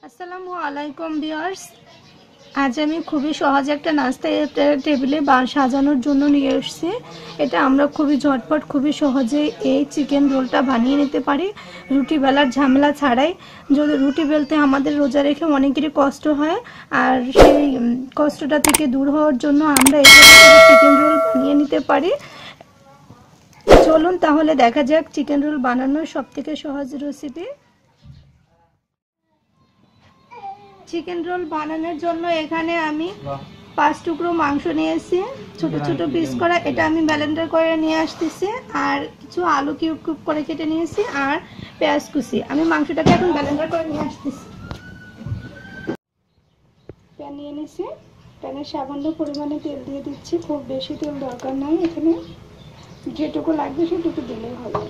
আসসালামু আলাইকুম ভিউয়ার্স। আজ আমি খুবই সহজ একটা নাস্তা টেবিলে সাজানোর জন্য নিয়ে এসেছি। এটা আমরা খুবই ঝটপট খুবই সহজে এই চিকেন রোলটা বানিয়ে নিতে পারি রুটি বেলার ঝামেলা ছাড়াই। যদি রুটি বেলতে আমাদের রোজা রেখে অনেকেরই কষ্ট হয়, আর সেই কষ্টটা থেকে দূর হওয়ার জন্য আমরা এই চিকেন রোল বানিয়ে নিতে পারি। চলুন তাহলে দেখা যাক চিকেন রোল বানানোর সবথেকে সহজ রেসিপি। চিকেন রোল বানানোর জন্য এখানে আমি 5 টুকরো মাংস নিয়েছি, ছোট ছোট পিস করা। এটা আমি ব্লেন্ডার করে নিয়ে আসতেছি। আর কিছু আলু কিউব কিউব করে কেটে নিয়েছি, আর পেঁয়াজ কুচি। আমি মাংসটাকে এখন ব্লেন্ডার করে নিয়ে আসতেছি। প্যান নিয়ে নিয়েছি, প্যানে সামান্য পরিমাণে তেল দিয়ে দিচ্ছি। খুব বেশি তেল দরকার নাই, এখানে যেটুকু লাগবে সেটুকু দিলেই হবে।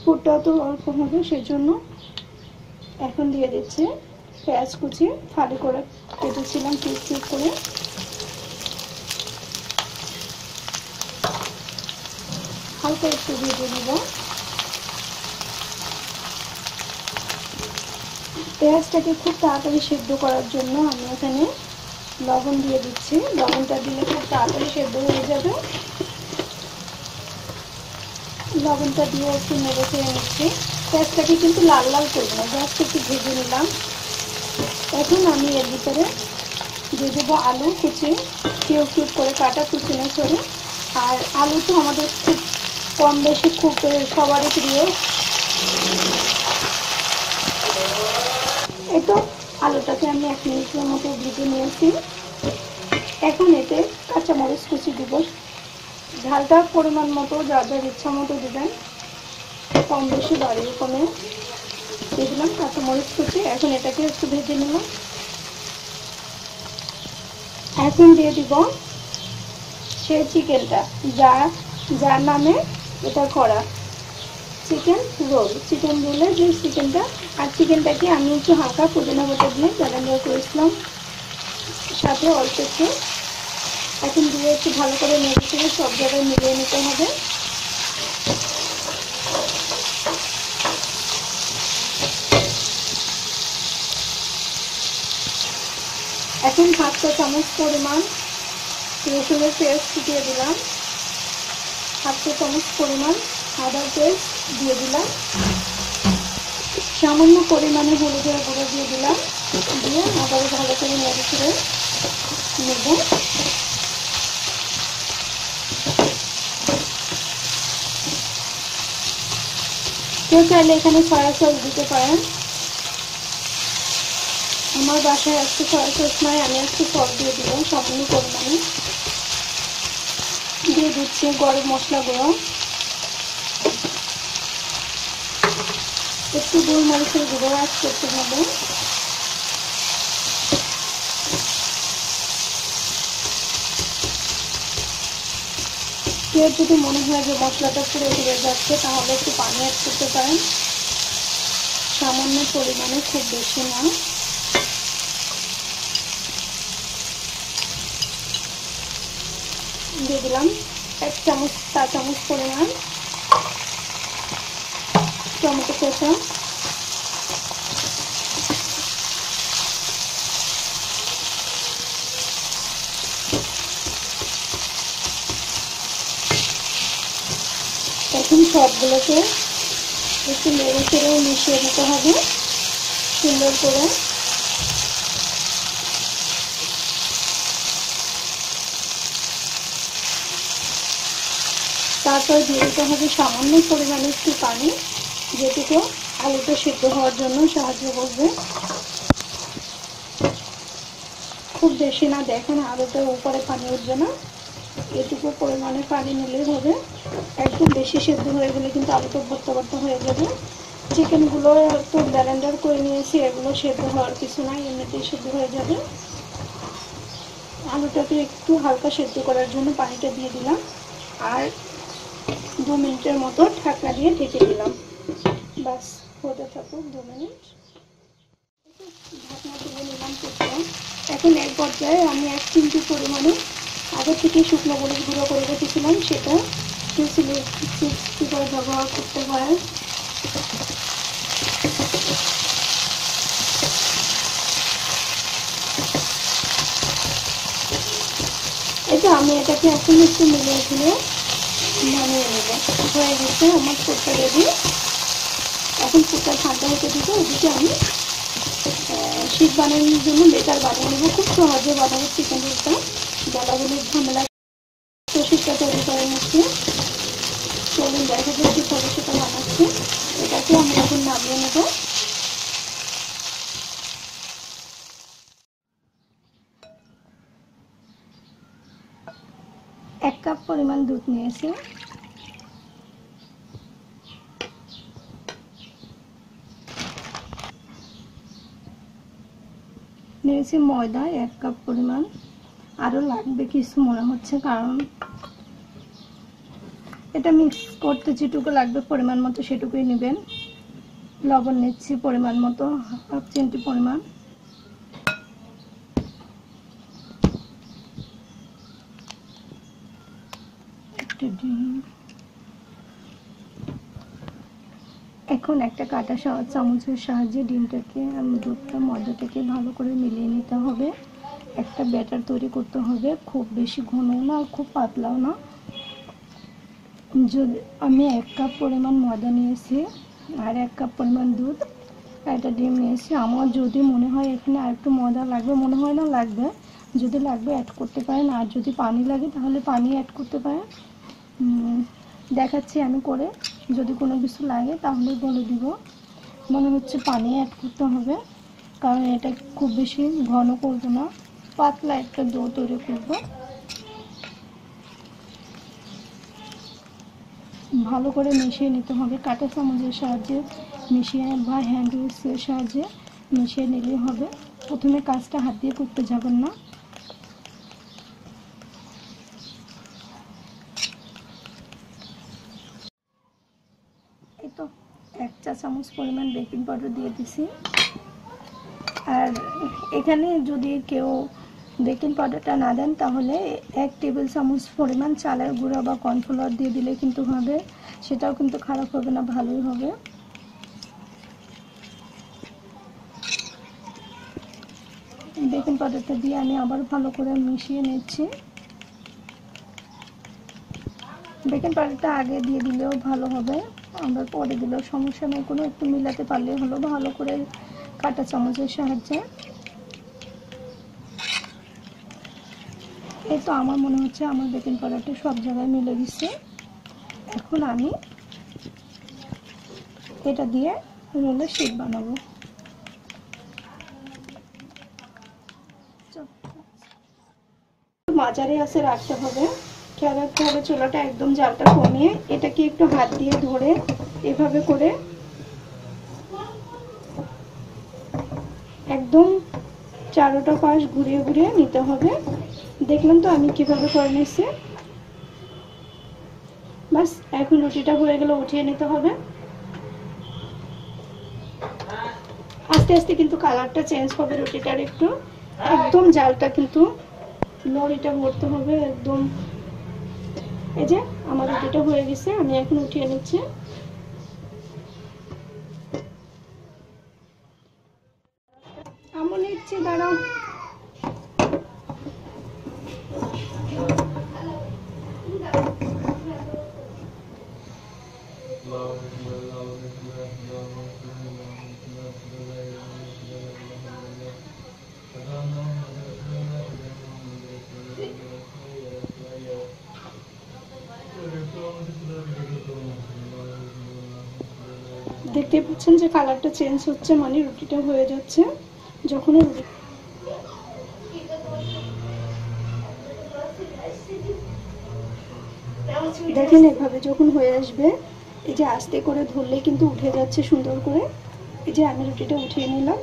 পুরটাও তো অল্প হবে, সেজন্য এখন দিয়ে দিচ্ছি পেঁয়াজ কুচি। ফালি করে কেটেছিলাম কিউব কিউব করে। হালকা একটু ভেজে নেব। পেঁয়াজটাকে খুব তাড়াতাড়ি সেদ্ধ করার জন্য আমি এখানে লবণ দিয়ে দিচ্ছি। লবণটা দিলে খুব তাড়াতাড়ি সেদ্ধ হয়ে যাবে। লবণটা দিয়ে একটু নেড়ে চেড়ে নিচ্ছি। পেঁয়াজটাকে কিন্তু লাল লাল করবো না, জাস্ট একটু ভেজে নিলাম। এখন আমি এর ভিতরে দিয়ে দেবো আলু কুচি, কিউব কিউব করে কাটা, কুচি না করে। আর আলু তো আমাদের খুব কম বেশি খুব সবারই প্রিয়। এই তো আলুটাকে আমি 1 মিনিটের মতো ভেজে নিয়েছি। এখন এতে কাঁচামরিচ কুচি দিব। ঝালটা পরিমাণ মতো যার যার ইচ্ছা মতো দেবেন, কম বেশি বাড়িয়ে কমে দিয়ে দিলাম কাঁচামরিচ কুচি। এখন এটাকে একটু ভেজে নিলাম। এখন দিয়ে দিব সেই চিকেনটা, যার নামে এটা করা চিকেন রোল। চিকেন রোলের যে চিকেনটা, আর চিকেনটাকে আমি একটু হালকা পুদিনা বাটা দিয়ে ব্লেন্ডার করেছিলাম, সাথে অল্প একটু। এখন দিয়ে একটু ভালো করে নেড়ে চেড়ে সব জায়গায় মিলিয়ে নিতে হবে। এখন 1/2 চা চামচ পরিমাণ রসুনের পেস্ট দিয়ে দিলাম। 1/2 চা চামচ পরিমাণ আদার পেস্ট দিয়ে দিলাম। সামান্য পরিমাণে হলুদের গুঁড়ো দিয়ে দিলাম। দিয়ে আবারও ভালো করে নেড়ে চেড়ে নেব। কেউ চাইলে এখানে সয়া সস দিতে পারেন। আমার বাসায় একটু সয়া সস নাই, আমি একটু সস দিয়ে দিলাম সামান্য পরিমাণে। দিয়ে দিচ্ছি গরম মশলা গুঁড়ো, একটু গোলমরিচের গুঁড়ো অ্যাড করতে হবে। কেউ যদি মনে হয় যে মশলাটা পুরো ধরে যাচ্ছে, তাহলে একটু পানি অ্যাড করতে পারেন, সামান্য পরিমাণে, খুব বেশি না। দিয়ে দিলাম 1 চা চামচ পরিমাণ টমেটো কেঁচা। এখন সবগুলোকে একটু নেড়ে চেড়ে মিশিয়ে দিতে হবে সুন্দর করে। তারপর দিয়ে দিতে হবে সামান্য পরিমাণে একটু পানি, যেটুকু আলুটা সিদ্ধ হওয়ার জন্য সাহায্য করবে। খুব বেশি না, দেখেন আলুটার উপরে পানি উঠবে না, এটুকু পরিমাণে পানি নিলেই হবে। একদম বেশি সিদ্ধ হয়ে গেলে কিন্তু আলুটা ভর্তা ভর্তা হয়ে যাবে। চিকেনগুলো একটু ব্লেন্ডার করে নিয়েছি, এগুলো সিদ্ধ হওয়ার কিছু নাই, এমনিতেই সিদ্ধ হয়ে যাবে। আলুটাকে একটু হালকা সিদ্ধ করার জন্য পানিটা দিয়ে দিলাম, আর 2 মিনিটের মতো ঢাকনা দিয়ে ঢেকে দিলাম। বাস হতে থাকুক 2 মিনিট। ঢাকনা তুলে নিলাম কিছুটা। এখন এক পর্যায়ে আমি 1 চিমটি পরিমাণে আগে থেকে শুকনো মরিচ গুঁড়ো করে রেখেছিলাম, সেটা চিপস করে ব্যবহার করতে পারেন। তো আমি এটাকে এখন একটু মিলিয়ে দিয়ে নামিয়ে নেব। হয়ে গেছে আমার পুরটা রেডি। এখন পুরটা ঠান্ডা হতে দিতে ওদিকে আমি শীত বানানোর জন্য বেটার বানিয়ে নেবো। খুব সহজে বানাবো চিকেন রোলটা, বলাগুলির ঝামেলা। তো শীতটা তৈরি করে নিচ্ছি, চলুন দেখা যায় কীভাবে সেটা বানাচ্ছি। এটাকে আমি এখন নামিয়ে নেব। 1 কাপ পরিমাণ দুধ নিয়েছি। নিয়েছি ময়দা 1 কাপ পরিমাণ, আরও লাগবে কিছু মনে হচ্ছে, কারণ এটা মিক্স করতে যেটুকু লাগবে পরিমাণ মতো সেটুকুই নেবেন। লবণ নিচ্ছি পরিমাণ মতো, হাফ চিমটি পরিমাণ। একটা ডিম। এখন একটা কাঁটা চামচের সাহায্যে ডিমটাকে দুধটা ময়দাটাকে ভালো করে মিলিয়ে নিতে হবে। একটা ব্যাটার তৈরি করতে হবে, খুব বেশি ঘনও না খুব পাতলাও না। যদি আমি 1 কাপ পরিমাণ ময়দা নিয়েছি আর 1 কাপ পরিমাণ দুধ, একটা ডিম নিয়েছি। আমার যদি মনে হয় এখানে আর একটু ময়দা লাগবে, মনে হয় না লাগবে, যদি লাগবে অ্যাড করতে পারেন, আর যদি পানি লাগে তাহলে পানি অ্যাড করতে পারেন। দেখাচ্ছি আমি করে, যদি কোনো কিছু লাগে তাহলে বলে দিব। মনে হচ্ছে পানি অ্যাড করতে হবে, কারণ এটা খুব বেশি ঘন করব না, পাতলা একটা ডো তৈরি করব। ভালো করে মিশিয়ে নিতে হবে, কাঁটা চামচের সাহায্যে মিশিয়ে বা হ্যান্ড উইক্সের সাহায্যে মিশিয়ে নিলেই হবে। প্রথমে কাজটা হাত দিয়ে করতে যাবেন না। এই তো 1 চা চামচ পরিমাণ বেকিং পাউডার দিয়ে দিছি। আর এখানে যদি কেউ বেকিং পাউডারটা না দেন তাহলে 1 টেবিল চামচ পরিমাণ চালের গুঁড়া বা কর্নফ্লাওয়ার দিয়ে দিলে কিন্তু হবে, সেটাও কিন্তু খারাপ হবে না, ভালোই হবে। বেকিং পাউডারটা দিয়ে আমি আবার ভালো করে মিশিয়ে নিচ্ছি। বেকিং পাউডারটা আগে দিয়ে দিলেও ভালো হবে, আবার পরে দিলেও সমস্যা নেই কোনো, একটু মিলাতে পারলেই হলো ভালো করে কাঁটা চামচের সাহায্যে। এই তো আমার মনে হচ্ছে আমার বেকিং পাউডারটা সব জায়গায় মিলে গেছে। এখন আমি এটা দিয়ে রোলের শেপ বানাবো। মাঝারি আঁচে রাখতে হবে, খেয়াল রাখতে হবে চুলাটা একদম জালটা কমিয়ে। এটাকে একটু হাত দিয়ে ধরে এভাবে করে একদম চারোটা পাশ ঘুরিয়ে ঘুরিয়ে নিতে হবে। দেখলাম তো আমি কিভাবে করে নিচ্ছি। বাস এখন রুটিটা হয়ে গেলে উঠিয়ে নিতে হবে। আস্তে আস্তে কিন্তু কালারটা চেঞ্জ হবে রুটিটার একটু, একদম জালটা কিন্তু লরিটা ভরতে হবে একদম। এই যে আমার রুটিটা হয়ে গেছে, আমি এখন উঠিয়ে নিচ্ছি। আমি নিচ্ছি, দাঁড়াও। দেখতে পাচ্ছেন যে কালারটা চেঞ্জ হচ্ছে, মানে রুটিটা হয়ে যাচ্ছে। যখন দেখেন এভাবে যখন হয়ে আসবে, এই যে আস্তে করে ধরলে কিন্তু উঠে যাচ্ছে সুন্দর করে। এই যে আমি রুটিটা উঠিয়ে নিলাম,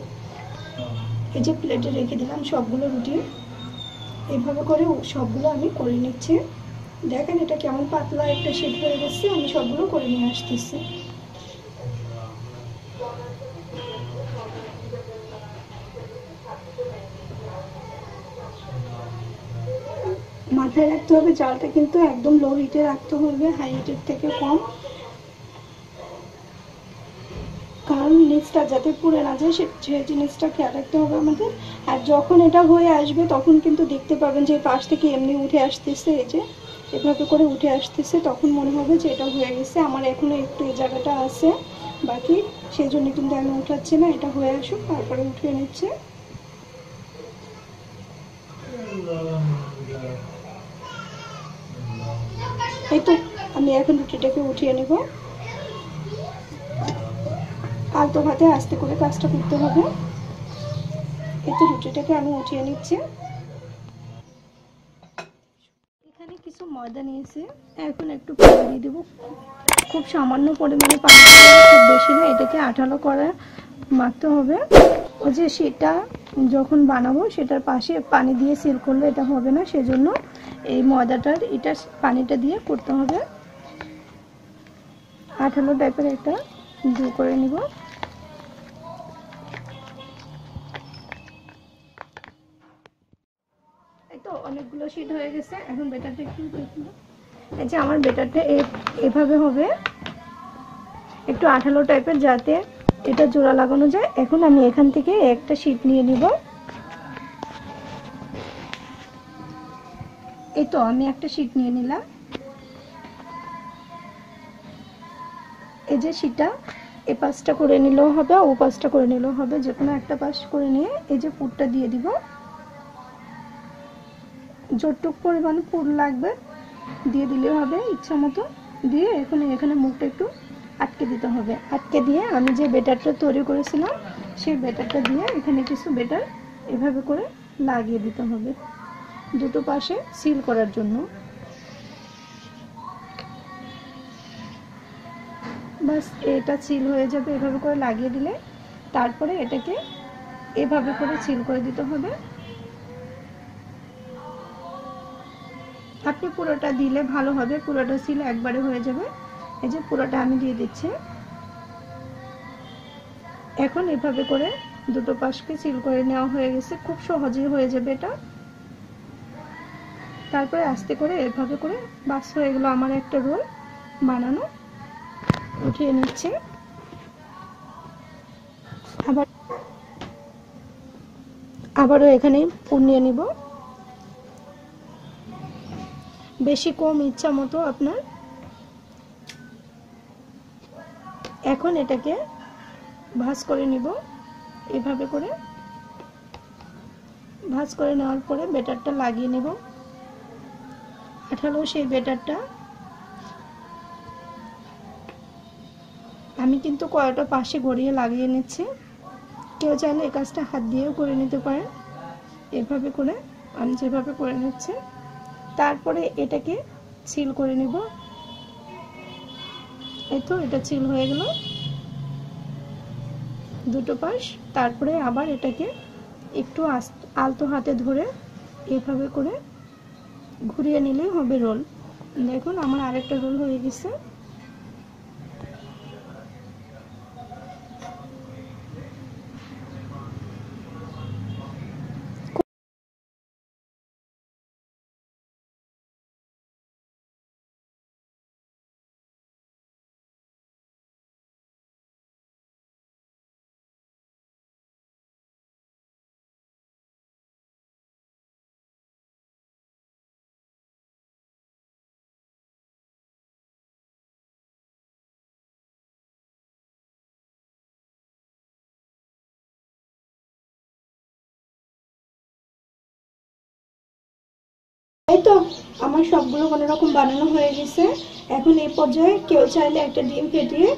এই যে প্লেটে রেখে দিলাম সবগুলো রুটি। এইভাবে করে সবগুলো আমি করে নিচ্ছি। দেখেন এটা কেমন পাতলা একটা শেড হয়ে গেছে, আমি সবগুলো করে নিয়ে আসতেছি। মাথায় রাখতে হবে জালটা কিন্তু একদম লো হিটে রাখতে হবে, হাই হিটের থেকে কম, কারণ কারণ নিচটা যাতে পুড়ে না যায় সেই জিনিসটা খেয়াল রাখতে হবে আমাদের। আর যখন এটা হয়ে আসবে তখন কিন্তু দেখতে পাবেন যে পাশ থেকে এমনি উঠে আসতেছে, এই যে এভাবে করে উঠে আসতেছে, তখন মনে হবে যে এটা হয়ে গেছে। আমার এখনও একটু এই জায়গাটা আছে বাকি, সেই জন্য কিন্তু আমি উঠাচ্ছি না, এটা হয়ে আসুক তারপরে উঠিয়ে নিচ্ছে। এই তো আমি এখন রুটিটাকে উঠিয়ে নেব। আলতো হাতে আস্তে করে কাজটা করতে হবে। এই তো রুটিটাকে আমি উঠিয়ে নিচ্ছি। এখানে কিছু ময়দা নিয়েছি, এখন একটু পানি দিয়ে দেবো, খুব সামান্য পরিমাণে পানি, খুব বেশি না। এটাকে আঠালো করে মাখতে হবে। ওই যে সেটা যখন বানাবো সেটার পাশে পানি দিয়ে সিল করলে এটা হবে না, সেজন্য এই ময়দাটার এটা পানিটা দিয়ে করতে হবে। আঠালো টাইপের একটা ডো করে নিব। এই তো অনেকগুলো শীট হয়ে গেছে। এখন বেটারটা একটু দেখুন, এই যে আমার বেটারটা এভাবে হবে, একটু আঠালো টাইপের, যাতে এটা জোড়া লাগানো যায়। এখন আমি এখান থেকে একটা শীট নিয়ে নিব। এই তো আমি একটা শীট নিয়ে নিলাম। এই যে শীটটা এ পাশটা করে নিলেও হবে, ও পাশটা করে নিলেও হবে, যে কোনো একটা পাশ করে নিয়ে এই যে পুরটা দিয়ে দিব। যতটুকু পরিমাণ পুর লাগবে দিয়ে দিলে হবে ইচ্ছা মতো। দিয়ে এখন এখানে মুখটা একটু আটকে দিতে হবে। আটকে দিয়ে আমি যে বেটারটা তৈরি করেছিলাম সেই বেটারটা দিয়ে এখানে কিছু বেটার এভাবে করে লাগিয়ে দিতে হবে দুটো পাশে সিল করার জন্য। বাস এটা সিল হয়ে যাবে এভাবে করে লাগিয়ে দিলে। তারপরে এটাকে এভাবে করে সিল করে দিতে হবে। আপনি পুরোটা দিলে ভালো হবে, পুরোটা সিল একবারে হয়ে যাবে। এই যে পুরোটা আমি দিয়ে দিচ্ছি। এখন এভাবে করে দুটো পাশকে সিল করে নেওয়া হয়ে গেছে, খুব সহজেই হয়ে যাবে এটা। তারপরে আস্তে করে এভাবে করে বাস হয়ে গেল আমার একটা রোল বানানো। উঠিয়ে নিচ্ছে। আবারও এখানে পুর নিয়ে নিব, বেশি কম ইচ্ছা মতো আপনার। এখন এটাকে ভাঁজ করে নিব, এভাবে করে ভাঁজ করে নেওয়ার পরে বেটারটা লাগিয়ে নেব। আঠালো সেই বেটারটা আমি কিন্তু কয়টা পাশে গড়িয়ে লাগিয়ে নিচ্ছি। কেউ চাইলে এই কাজটা হাত দিয়েও করে নিতে পারেন। এভাবে করে আমি যেভাবে করে নিচ্ছি, তারপরে এটাকে সিল করে নিব। এই তো এটা সিল হয়ে গেল দুটো পাশ। তারপরে আবার এটাকে একটু আলতো হাতে ধরে এভাবে করে ঘুরিয়ে নিলেই হবে রোল। দেখুন আমার আরেকটা রোল হয়ে গেছে। এই তো আমার সবগুলো কোনো রকম বানানো হয়ে গেছে। এখন এই পর্যায়ে কেউ চাইলে একটা ডিম ফেটিয়ে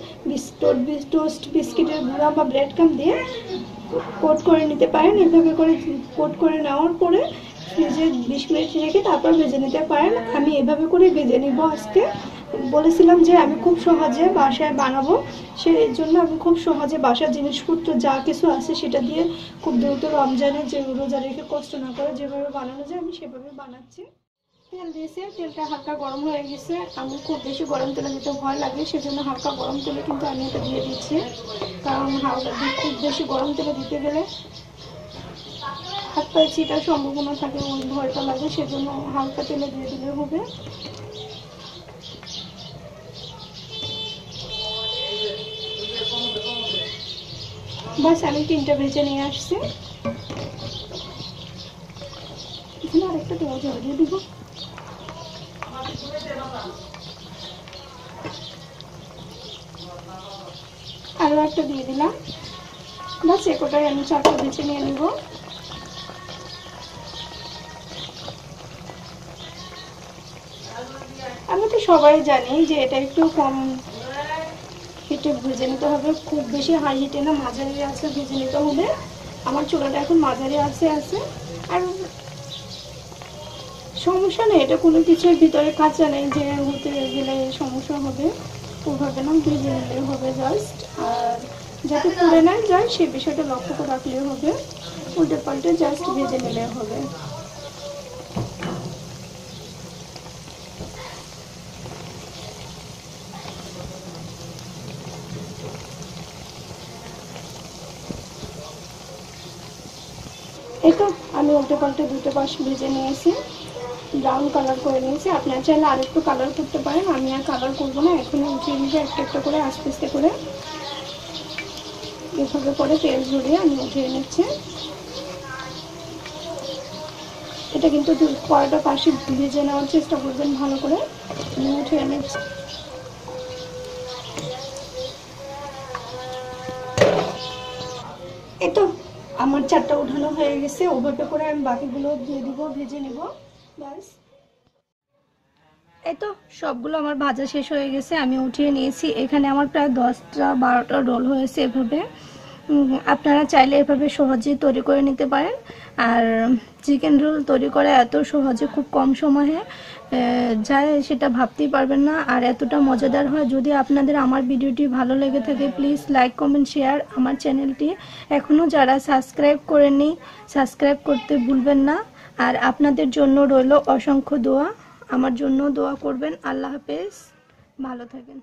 টোস্ট বিস্কিটের গুঁড়া বা ব্রেড ক্রাম দিয়ে কোট করে নিতে পারেন। এভাবে করে কোট করে নেওয়ার পরে ফ্রিজে 20 মিনিট রেখে তারপর ভেজে নিতে পারেন। আমি এভাবে করে ভেজে নিব আজকে। বলেছিলাম যে আমি খুব সহজে বাসায় বানাবো, সেই জন্য আমি খুব সহজে বাসার জিনিসপত্র যা কিছু আছে সেটা দিয়ে খুব দ্রুত রমজানে যে রোজা রেখে কষ্ট না করে যেভাবে বানানো যায় আমি সেভাবে বানাচ্ছি। তেল দিয়েছি, তেলটা হালকা গরম হয়ে গেছে। আমি খুব বেশি গরম তেলে দিতে ভয় লাগে, সেজন্য হালকা গরম তেলে কিন্তু আমি এটা দিয়ে দিচ্ছি। কারণ খুব বেশি গরম তেলে দিতে গেলে হাত পায়ে ছিটার সম্ভাবনা থাকে, ওই ভয়টা লাগে, সেজন্য হালকা তেলে দিয়ে দিলে হবে। বাস আমি 3টা ভেজে নিয়ে আসছি। এখানে আরেকটা দেওয়া জল দিয়ে দিব। আরও একটা দিয়ে দিলাম। বাস কোটাই আমি 4টা ভেজে নিয়ে নেব। আমি তো সবাই জানি যে এটা একটু কম হিটে ভেজে নিতে হবে, খুব বেশি হাই হিটে না, মাঝারি আছে ভেজে নিতে হবে। আমার চুলাটা এখন মাঝারি আছে। আর সমস্যা নেই, এটা কোনো কিছুর ভিতরে কাঁচা নেই যে হতে গেলে সমস্যা হবে, ওভাবে না, ভেজে নিলে হবে জাস্ট। আর যাতে পুড়ে না যায় সে বিষয়টা লক্ষ্য করে রাখলে হবে, উল্টে পাল্টে জাস্ট ভেজে নিলে হবে। এই তো আমি উল্টে পাল্টে দুটো পাশ ভেজে নিয়েছি, ব্রাউন কালার করে নিয়েছি। আপনারা চাইলে আরেকটু কালার করতে পারেন, আমি আর কালার করবো না, এখনই উঠিয়ে নিয়ে একটা একটা করে আস্তে আস্তে করে এভাবে করে তেল ঝরিয়ে আমি উঠিয়ে নিচ্ছি। এটা কিন্তু কড়াটা পাশে ভেজে নেওয়ার চেষ্টা করবেন ভালো করে। আমি উঠিয়ে নিচ্ছি। এই তো আমার 4টা উঠানো হয়ে গেছে, ওভাবে করে আমি বাকিগুলো দিয়ে দিব, ভেজে নেব। ব্যাস এই তো সবগুলো আমার ভাজা শেষ হয়ে গেছে, আমি উঠিয়ে নিয়েছি। এখানে আমার প্রায় 10টা 12টা রোল হয়েছে এভাবে। আপনারা চাইলে এভাবে সহজেই তৈরি করে নিতে পারেন। আর চিকেন রোল তৈরি করা এত সহজে, খুব কম সময়ে যায় সেটা ভাবতেই পারবেন না, আর এতটা মজাদার হয়। যদি আপনাদের আমার ভিডিওটি ভালো লেগে থাকে প্লিজ লাইক কমেন্ট শেয়ার। আমার চ্যানেলটি এখনও যারা সাবস্ক্রাইব করেননি সাবস্ক্রাইব করতে ভুলবেন না। আর আপনাদের জন্য রইল অসংখ্য দোয়া, আমার জন্য দোয়া করবেন। আল্লাহ হাফেজ, ভালো থাকেন।